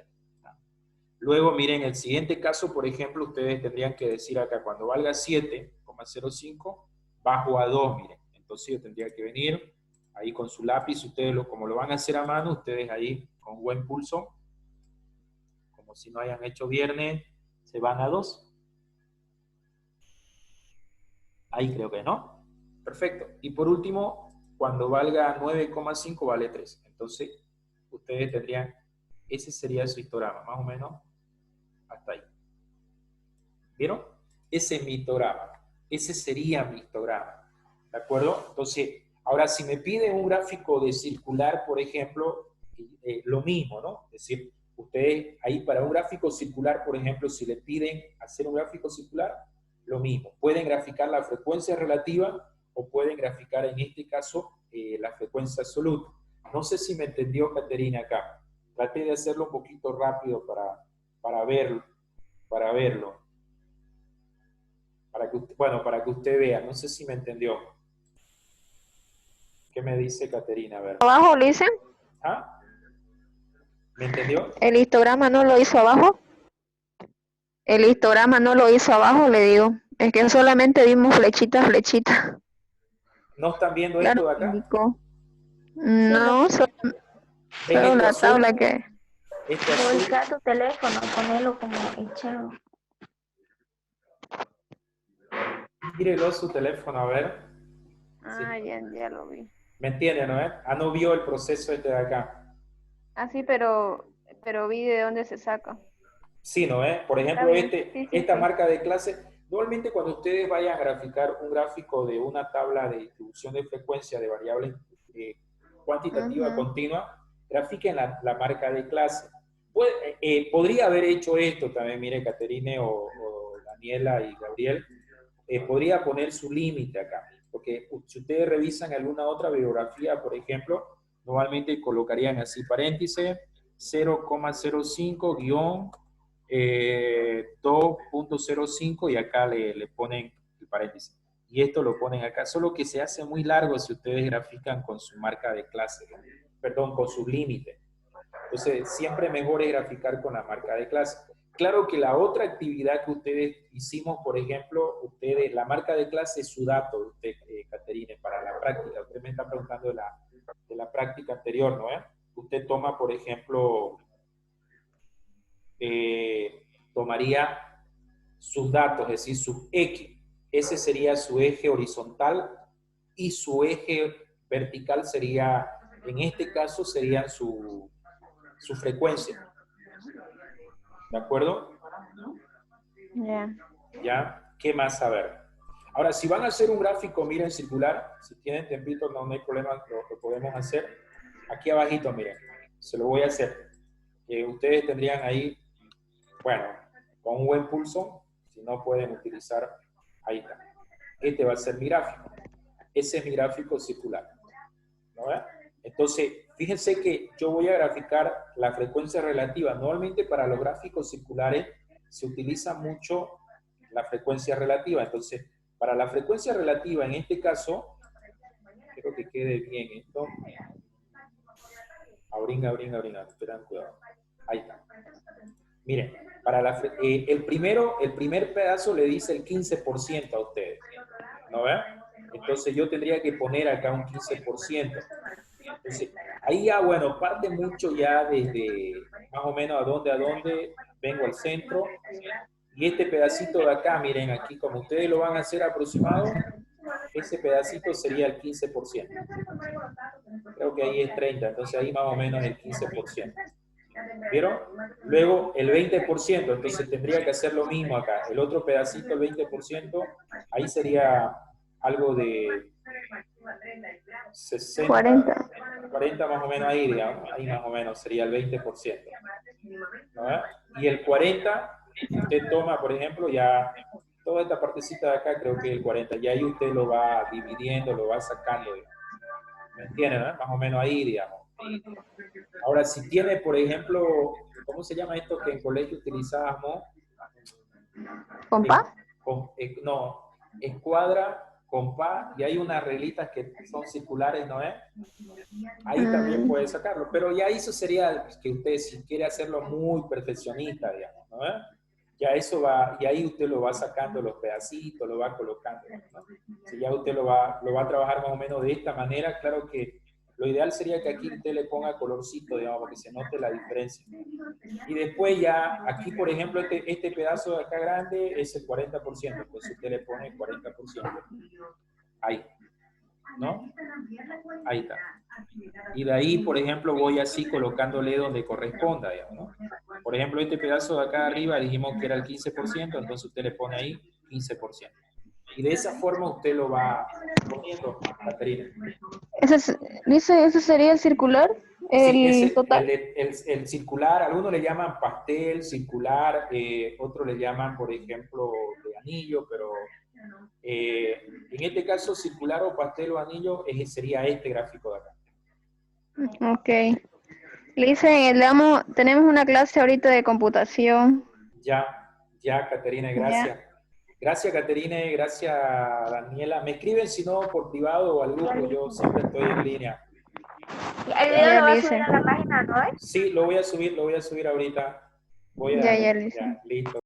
Luego, miren, el siguiente caso, por ejemplo, ustedes tendrían que decir acá, cuando valga 7,05, bajo a 2, miren. Entonces yo tendría que venir ahí con su lápiz, ustedes como lo van a hacer a mano, ustedes ahí con buen pulso, como si no hayan hecho viernes, se van a 2. Ahí creo que no. Perfecto. Y por último, cuando valga 9,5 vale 3. Entonces, ustedes tendrían, ese sería su histograma, más o menos hasta ahí. ¿Vieron? Ese es mi histograma. Ese sería mi histograma. ¿De acuerdo? Entonces, ahora si me piden un gráfico de circular, por ejemplo, lo mismo, ¿no? Es decir, ustedes ahí para un gráfico circular, por ejemplo, si le piden hacer un gráfico circular, lo mismo. Pueden graficar la frecuencia relativa o pueden graficar, en este caso, la frecuencia absoluta. No sé si me entendió Caterina acá. Traté de hacerlo un poquito rápido para verlo. Para que usted vea. No sé si me entendió. ¿Qué me dice Caterina? A ver. ¿Abajo lo hice? ¿Ah? ¿Me entendió? ¿El histograma no lo hizo abajo? El histograma no lo hizo abajo, le digo. Es que solamente dimos flechita. ¿No están viendo Claro, esto de acá? indicó. No, solo ¿Ven la esto azul? tabla que... Este azul. Ubica tu teléfono, ponelo como echado. Gírelo su teléfono, a ver. Ah, ya lo vi. ¿Me entienden, no? No vio el proceso este de acá. Ah, sí, pero vi de dónde se saca. Sí, ¿no? Por ejemplo, Está bien. Sí, esta sí. marca de clase, normalmente cuando ustedes vayan a graficar un gráfico de una tabla de distribución de frecuencia de variables cuantitativa continua, grafiquen la marca de clase. Podría haber hecho esto también, mire, Caterine o Daniela y Gabriel, podría poner su límite acá, porque si ustedes revisan alguna otra bibliografía, por ejemplo, normalmente colocarían así paréntesis 0,05 guión 2.05 y acá le ponen el paréntesis. Y esto lo ponen acá, solo que se hace muy largo si ustedes grafican con su marca de clase, perdón, con su límite. Entonces, siempre mejor es graficar con la marca de clase. Claro que la otra actividad que ustedes hicimos, por ejemplo, la marca de clase es su dato, usted, Caterine, para la práctica. Usted me está preguntando de la práctica anterior, ¿no? Usted toma, por ejemplo, tomaría sus datos, es decir, su X. Ese sería su eje horizontal y su eje vertical sería, en este caso, sería su frecuencia. ¿De acuerdo? ¿Ya? ¿Qué más saber? Ahora, si van a hacer un gráfico, miren, circular, si tienen tempito, no hay problema, lo podemos hacer. Aquí abajito, miren, se lo voy a hacer. Ustedes tendrían ahí, bueno, con un buen pulso, si no pueden utilizar, ahí está. Este va a ser mi gráfico. Ese es mi gráfico circular. ¿No? Entonces, fíjense que yo voy a graficar la frecuencia relativa. Normalmente para los gráficos circulares se utiliza mucho la frecuencia relativa. Entonces, para la frecuencia relativa, en este caso, quiero que quede bien esto. Abrin, esperan, cuidado. Ahí está. Miren, para el primer pedazo le dice el 15% a ustedes. ¿No ven? Entonces yo tendría que poner acá un 15%. Entonces, ahí ya, bueno, parte mucho ya desde más o menos a dónde vengo al centro. Y este pedacito de acá, miren, aquí como ustedes lo van a hacer aproximado, ese pedacito sería el 15%. Creo que ahí es 30, entonces ahí más o menos el 15%. ¿Vieron? Luego el 20%, entonces tendría que hacer lo mismo acá. El otro pedacito, el 20%, ahí sería algo de 60, 40. 40 más o menos ahí, digamos, ahí más o menos sería el 20%. ¿No? Y el 40, usted toma, por ejemplo, ya toda esta partecita de acá, creo que el 40, y ahí usted lo va dividiendo, lo va sacando, digamos. ¿Me entienden? ¿No? Más o menos ahí, digamos. Ahora, si tiene, por ejemplo, ¿cómo se llama esto que en colegio utilizábamos? ¿Compa? No, escuadra, compás, y hay unas reglitas que son circulares, ¿no es? Ahí también puede sacarlo, pero ya eso sería que usted, si quiere hacerlo muy perfeccionista, digamos, ¿no es? Ya eso va, y ahí usted lo va sacando los pedacitos, lo va colocando, ¿no? Si ya usted lo va a trabajar más o menos de esta manera, claro que lo ideal sería que aquí usted le ponga colorcito, digamos, para que se note la diferencia. Y después ya, aquí por ejemplo, este pedazo de acá grande es el 40%, pues usted le pone el 40%. Ahí, ¿no? Ahí está. Y de ahí, por ejemplo, voy así colocándole donde corresponda, digamos, ¿no? Por ejemplo, este pedazo de acá arriba dijimos que era el 15%, entonces usted le pone ahí 15%. Y de esa forma usted lo va poniendo, Caterina. ¿Ese sería el circular? ¿El total? El circular, algunos le llaman pastel, circular, otros le llaman, por ejemplo, de anillo, pero en este caso, circular o pastel o anillo sería este gráfico de acá. Ok. Lisa, tenemos una clase ahorita de computación. Ya, Caterina, gracias. Gracias, Caterina, gracias, Daniela. Me escriben si no por privado o al grupo, yo siempre estoy en línea. El video lo va a subir a la página, ¿no? Sí, lo voy a subir ahorita. Ya, Lisa. Ya, listo.